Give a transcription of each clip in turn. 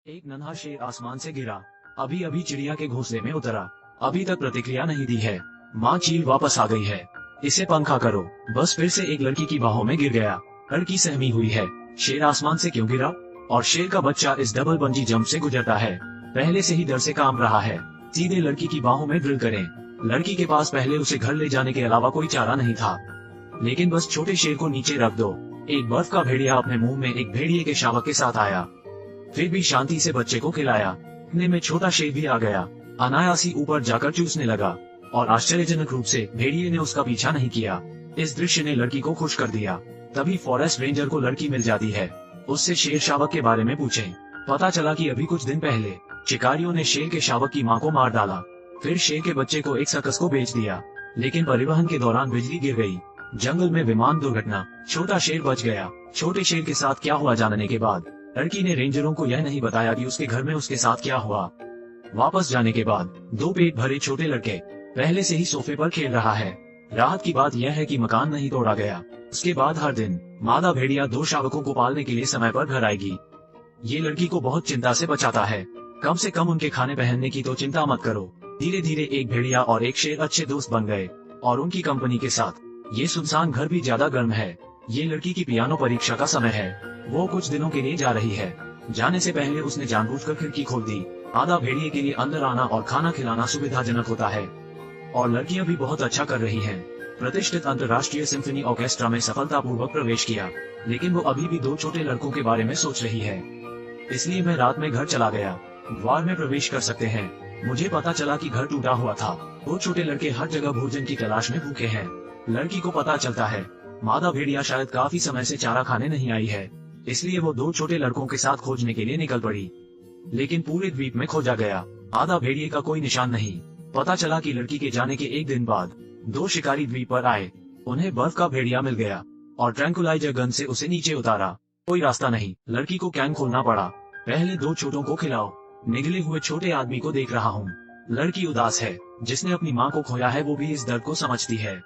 एक नन्हा शेर आसमान से गिरा। अभी अभी चिड़िया के घोंसले में उतरा। अभी तक प्रतिक्रिया नहीं दी है। माँ चील वापस आ गई है। इसे पंखा करो। बस फिर से एक लड़की की बाहों में गिर गया। लड़की सहमी हुई है। शेर आसमान से क्यों गिरा? और शेर का बच्चा इस डबल बंजी जंप से गुजरता है। पहले से ही डर से कांप रहा है। सीधे लड़की की बाहों में ड्रिल करें। लड़की के पास पहले उसे घर ले जाने के अलावा कोई चारा नहीं था, लेकिन बस छोटे शेर को नीचे रख दो। एक बर्फ का भेड़िया अपने मुंह में एक भेड़िए के शावक के साथ आया, फिर भी शांति से बच्चे को खिलाया। इतने में छोटा शेर भी आ गया। अनायासी ऊपर जाकर चूसने लगा और आश्चर्यजनक रूप से भेड़िए ने उसका पीछा नहीं किया। इस दृश्य ने लड़की को खुश कर दिया। तभी फॉरेस्ट रेंजर को लड़की मिल जाती है। उससे शेर शावक के बारे में पूछे। पता चला कि अभी कुछ दिन पहले शिकारियों ने शेर के शावक की मां को मार डाला। फिर शेर के बच्चे को एक सर्कस को बेच दिया, लेकिन परिवहन के दौरान बिजली गिर गई। जंगल में विमान दुर्घटना। छोटा शेर बच गया। छोटे शेर के साथ क्या हुआ जानने के बाद लड़की ने रेंजरों को यह नहीं बताया कि उसके घर में उसके साथ क्या हुआ। वापस जाने के बाद दो पेट भरे छोटे लड़के पहले से ही सोफे पर खेल रहा है। राहत की बात यह है कि मकान नहीं तोड़ा गया। उसके बाद हर दिन मादा भेड़िया दो शावकों को पालने के लिए समय पर घर आएगी। ये लड़की को बहुत चिंता से बचाता है। कम से कम उनके खाने पहनने की तो चिंता मत करो। धीरे धीरे एक भेड़िया और एक शेर अच्छे दोस्त बन गए, और उनकी कंपनी के साथ ये सुनसान घर भी ज्यादा गर्म है। ये लड़की की पियानो परीक्षा का समय है। वो कुछ दिनों के लिए जा रही है। जाने से पहले उसने जानबूझकर खिड़की खोल दी। आधा भेड़िए के लिए अंदर आना और खाना खिलाना सुविधाजनक होता है, और लड़कियां भी बहुत अच्छा कर रही हैं। प्रतिष्ठित अंतर्राष्ट्रीय सिम्फनी ऑर्केस्ट्रा में सफलतापूर्वक प्रवेश किया, लेकिन वो अभी भी दो छोटे लड़कों के बारे में सोच रही है। इसलिए मैं रात में घर चला गया। द्वार में प्रवेश कर सकते हैं। मुझे पता चला कि घर टूटा हुआ था। दो छोटे लड़के हर जगह भोजन की तलाश में भूखे हैं। लड़की को पता चलता है मादा भेड़िया शायद काफी समय से चारा खाने नहीं आई है, इसलिए वो दो छोटे लड़कों के साथ खोजने के लिए निकल पड़ी। लेकिन पूरे द्वीप में खोजा गया, आधा भेड़िए का कोई निशान नहीं। पता चला कि लड़की के जाने के एक दिन बाद दो शिकारी द्वीप पर आए। उन्हें बर्फ का भेड़िया मिल गया और ट्रैंकुलाइजर गन से उसे नीचे उतारा। कोई रास्ता नहीं, लड़की को कैन खोलना पड़ा। पहले दो छोटों को खिलाओ। निगले हुए छोटे आदमी को देख रहा हूँ। लड़की उदास है। जिसने अपनी माँ को खोया है वो भी इस दर्द को समझती है,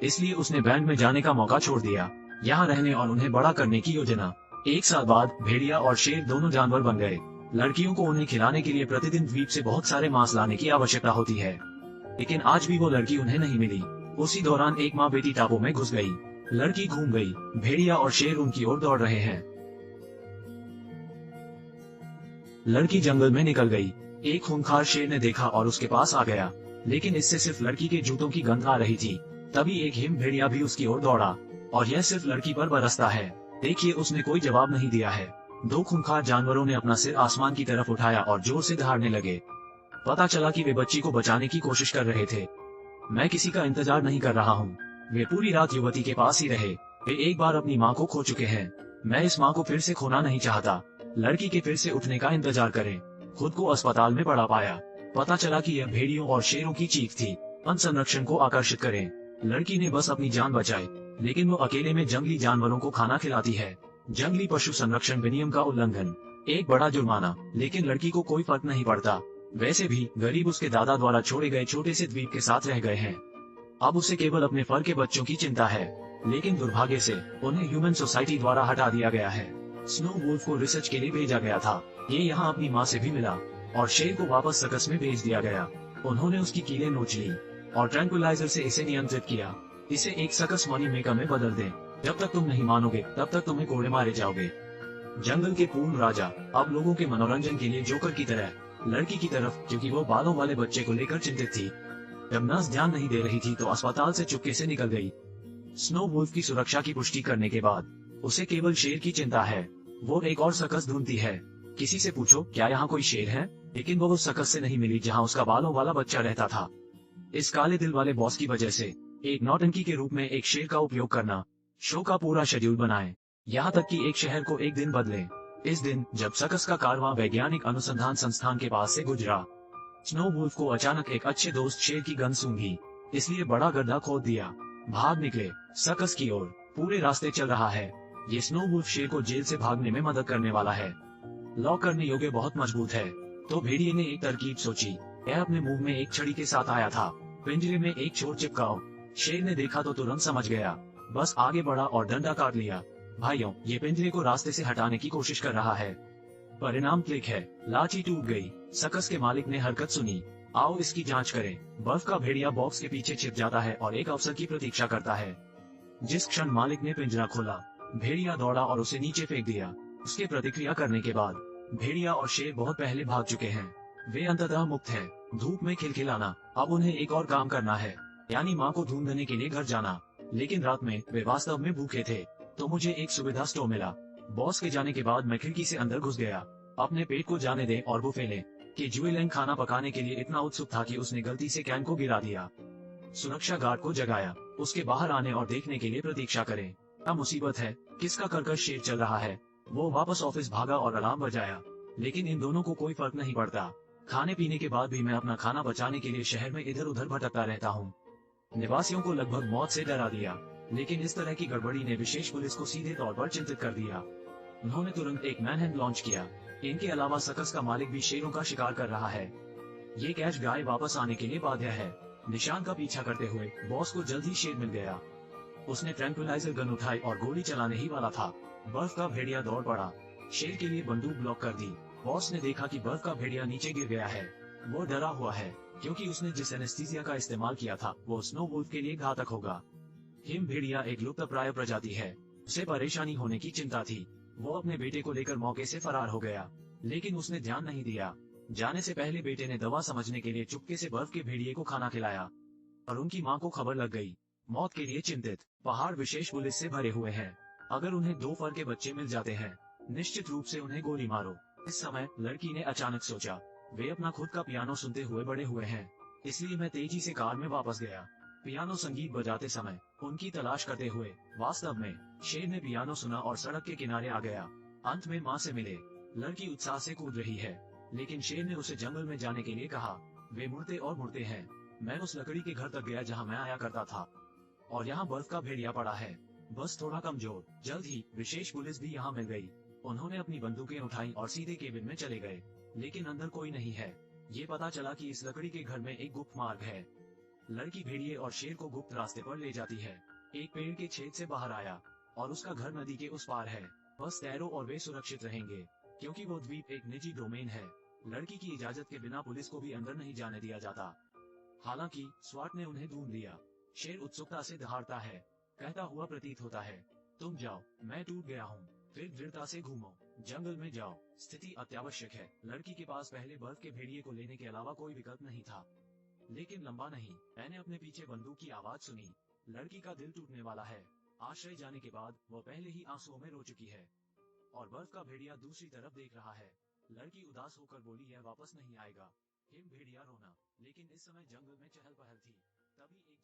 इसलिए उसने बैंड में जाने का मौका छोड़ दिया, यहाँ रहने और उन्हें बड़ा करने की योजना। एक साल बाद भेड़िया और शेर दोनों जानवर बन गए। लड़कियों को उन्हें खिलाने के लिए प्रतिदिन द्वीप से बहुत सारे मांस लाने की आवश्यकता होती है, लेकिन आज भी वो लड़की उन्हें नहीं मिली। उसी दौरान एक माँ बेटी टापू में घुस गई। लड़की घूम गई। भेड़िया और शेर उनकी ओर दौड़ रहे हैं। लड़की जंगल में निकल गई। एक खूंखार शेर ने देखा और उसके पास आ गया, लेकिन इससे सिर्फ लड़की के जूतों की गंध आ रही थी। तभी एक हिम भेड़िया भी उसकी ओर दौड़ा, और यह सिर्फ लड़की पर बरसता है। देखिए, उसने कोई जवाब नहीं दिया है। दो खूंखार जानवरों ने अपना सिर आसमान की तरफ उठाया और जोर से दहाड़ने लगे। पता चला कि वे बच्ची को बचाने की कोशिश कर रहे थे। मैं किसी का इंतजार नहीं कर रहा हूँ। वे पूरी रात युवती के पास ही रहे। वे एक बार अपनी माँ को खो चुके हैं। मैं इस माँ को फिर से खोना नहीं चाहता। लड़की के फिर से उठने का इंतजार करें। खुद को अस्पताल में पड़ा पाया। पता चला कि यह भेड़ियों और शेरों की चीख थी। अन्न संरक्षण को आकर्षित करें। लड़की ने बस अपनी जान बचाई, लेकिन वो अकेले में जंगली जानवरों को खाना खिलाती है। जंगली पशु संरक्षण अधिनियम का उल्लंघन, एक बड़ा जुर्माना। लेकिन लड़की को कोई फर्क नहीं पड़ता। वैसे भी गरीब उसके दादा द्वारा छोड़े गए छोटे से द्वीप के साथ रह गए हैं। अब उसे केवल अपने फर के बच्चों की चिंता है, लेकिन दुर्भाग्य से उन्हें ह्यूमन सोसाइटी द्वारा हटा दिया गया है। स्नो वुल्फ को रिसर्च के लिए भेजा गया था। ये यहाँ अपनी माँ से भी मिला, और शेर को वापस सर्कस में भेज दिया गया। उन्होंने उसकी कीलें नोच ली और ट्रैंकुलाइजर से इसे नियंत्रित किया। इसे एक सर्कस मनी मेकर में बदल दें। जब तक तुम नहीं मानोगे तब तक तुम्हें कोड़े मारे जाओगे। जंगल के पूर्ण राजा अब लोगों के मनोरंजन के लिए जोकर की तरह लड़की की तरफ, क्योंकि वो बालों वाले बच्चे को लेकर चिंतित थी। जब नर्स ध्यान नहीं दे रही थी तो अस्पताल से चुपके से निकल गई। स्नो वुल्फ की सुरक्षा की पुष्टि करने के बाद उसे केवल शेर की चिंता है। वो एक और सर्कस ढूंढती है। किसी से पूछो क्या यहाँ कोई शेर है, लेकिन वो उस सर्कस से नहीं मिली जहाँ उसका बालों वाला बच्चा रहता था। इस काले दिल वाले बॉस की वजह से एक नौटंकी के रूप में एक शेर का उपयोग करना। शो का पूरा शेड्यूल बनाएं, यहाँ तक कि एक शहर को एक दिन बदलें। इस दिन जब सर्कस का कारवां वैज्ञानिक अनुसंधान संस्थान के पास से गुजरा, स्नो वुल्फ को अचानक एक अच्छे दोस्त शेर की गंध सूंघी, इसलिए बड़ा गड्ढा खोद दिया। भाग निकले सर्कस की ओर। पूरे रास्ते चल रहा है। ये स्नो वुल्फ शेर को जेल से भागने में मदद करने वाला है। लॉक करने योग्य बहुत मजबूत है। तो भेड़िए ने एक तरकीब सोची। यह अपने मुंह में एक छड़ी के साथ आया था। पिंजरे में एक छोर चिपकाओ। शेर ने देखा तो तुरंत समझ गया। बस आगे बढ़ा और डंडा काट लिया। भाइयों, ये पिंजरे को रास्ते से हटाने की कोशिश कर रहा है। परिणाम क्लिक है। लाठी टूट गई। सर्कस के मालिक ने हरकत सुनी। आओ इसकी जांच करें। बर्फ का भेड़िया बॉक्स के पीछे छिप जाता है और एक अवसर की प्रतीक्षा करता है। जिस क्षण मालिक ने पिंजरा खोला, भेड़िया दौड़ा और उसे नीचे फेंक दिया। उसके प्रतिक्रिया करने के बाद भेड़िया और शेर बहुत पहले भाग चुके हैं। वे अंततः मुक्त हैं। धूप में खिलखिलाना। अब उन्हें एक और काम करना है, यानी माँ को ढूंढने के लिए घर जाना। लेकिन रात में वे वास्तव में भूखे थे, तो मुझे एक सुविधा स्टोव मिला। बॉस के जाने के बाद मैं खिड़की से अंदर घुस गया। अपने पेट को जाने दे और बुफे ले कि जुएलेंग खाना पकाने के लिए इतना उत्सुक था कि उसने गलती से कैन को गिरा दिया। सुरक्षा गार्ड को जगाया, उसके बाहर आने और देखने के लिए प्रतीक्षा करें। क्या मुसीबत है? किसका कर्कश शेर चल रहा है? वो वापस ऑफिस भागा और अलार्म बजाया, लेकिन इन दोनों को कोई फर्क नहीं पड़ता। खाने पीने के बाद भी मैं अपना खाना बचाने के लिए शहर में इधर उधर भटकता रहता हूँ। निवासियों को लगभग मौत से डरा दिया, लेकिन इस तरह की गड़बड़ी ने विशेष पुलिस को सीधे तौर पर चिंतित कर दिया। उन्होंने तुरंत एक मैनहंट लॉन्च किया। इनके अलावा सर्कस का मालिक भी शेरों का शिकार कर रहा है। ये कैच गाय वापस आने के लिए बाध्य है। निशान का पीछा करते हुए बॉस को जल्द ही शेर मिल गया। उसने ट्रैंक्विलाइजर गन उठाई और गोली चलाने ही वाला था। बर्फ का भेड़िया दौड़ पड़ा। शेर के लिए बंदूक ब्लॉक कर दी। बॉस ने देखा कि बर्फ का भेड़िया नीचे गिर गया है। वो डरा हुआ है, क्योंकि उसने जिस एनेस्थीसिया का इस्तेमाल किया था वो स्नो वुल्फ के लिए घातक होगा। हिम भेड़िया एक लुप्तप्राय प्रजाति है। उसे परेशानी होने की चिंता थी। वो अपने बेटे को लेकर मौके से फरार हो गया, लेकिन उसने ध्यान नहीं दिया। जाने से पहले बेटे ने दवा समझने के लिए चुपके से बर्फ के भेड़िए को खाना खिलाया, और उनकी माँ को खबर लग गई। मौत के लिए चिंतित। पहाड़ विशेष पुलिस से भरे हुए हैं। अगर उन्हें 2 फर के बच्चे मिल जाते हैं, निश्चित रूप से उन्हें गोली मारो। इस समय लड़की ने अचानक सोचा, वे अपना खुद का पियानो सुनते हुए बड़े हुए हैं, इसलिए मैं तेजी से कार में वापस गया। पियानो संगीत बजाते समय उनकी तलाश करते हुए। वास्तव में शेर ने पियानो सुना और सड़क के किनारे आ गया। अंत में माँ से मिले। लड़की उत्साह से कूद रही है, लेकिन शेर ने उसे जंगल में जाने के लिए कहा। वे मुड़ते और मुड़ते हैं। मैं उस लकड़ी के घर तक गया जहाँ मैं आया करता था, और यहाँ बर्फ का भेड़िया पड़ा है, बस थोड़ा कमजोर। जल्द ही विशेष पुलिस भी यहाँ मिल गई। उन्होंने अपनी बंदूकें उठाई और सीधे केबिन में चले गए, लेकिन अंदर कोई नहीं है। ये पता चला कि इस लकड़ी के घर में एक गुप्त मार्ग है। लड़की भेड़िए और शेर को गुप्त रास्ते पर ले जाती है। एक पेड़ के छेद से बाहर आया, और उसका घर नदी के उस पार है। बस तैरो और वे सुरक्षित रहेंगे, क्योंकि वो द्वीप एक निजी डोमेन है। लड़की की इजाजत के बिना पुलिस को भी अंदर नहीं जाने दिया जाता। हालांकि स्वाट ने उन्हें ढूंढ लिया। शेर उत्सुकता से दहाड़ता है, कहता हुआ प्रतीत होता है, तुम जाओ, मैं टूट गया हूँ। फिर दृढ़ता से घूमो, जंगल में जाओ, स्थिति अत्यावश्यक है। लड़की के पास पहले बर्फ के भेड़िए को लेने के अलावा कोई विकल्प नहीं था। लेकिन लंबा नहीं। मैंने अपने पीछे बंदूक की आवाज सुनी। लड़की का दिल टूटने वाला है। आश्रय जाने के बाद वो पहले ही आंसुओं में रो चुकी है, और बर्फ का भेड़िया दूसरी तरफ देख रहा है। लड़की उदास होकर बोली, यह वापस नहीं आएगा। हिम भेड़िया रोना। लेकिन इस समय जंगल में चहल पहल थी। तभी एक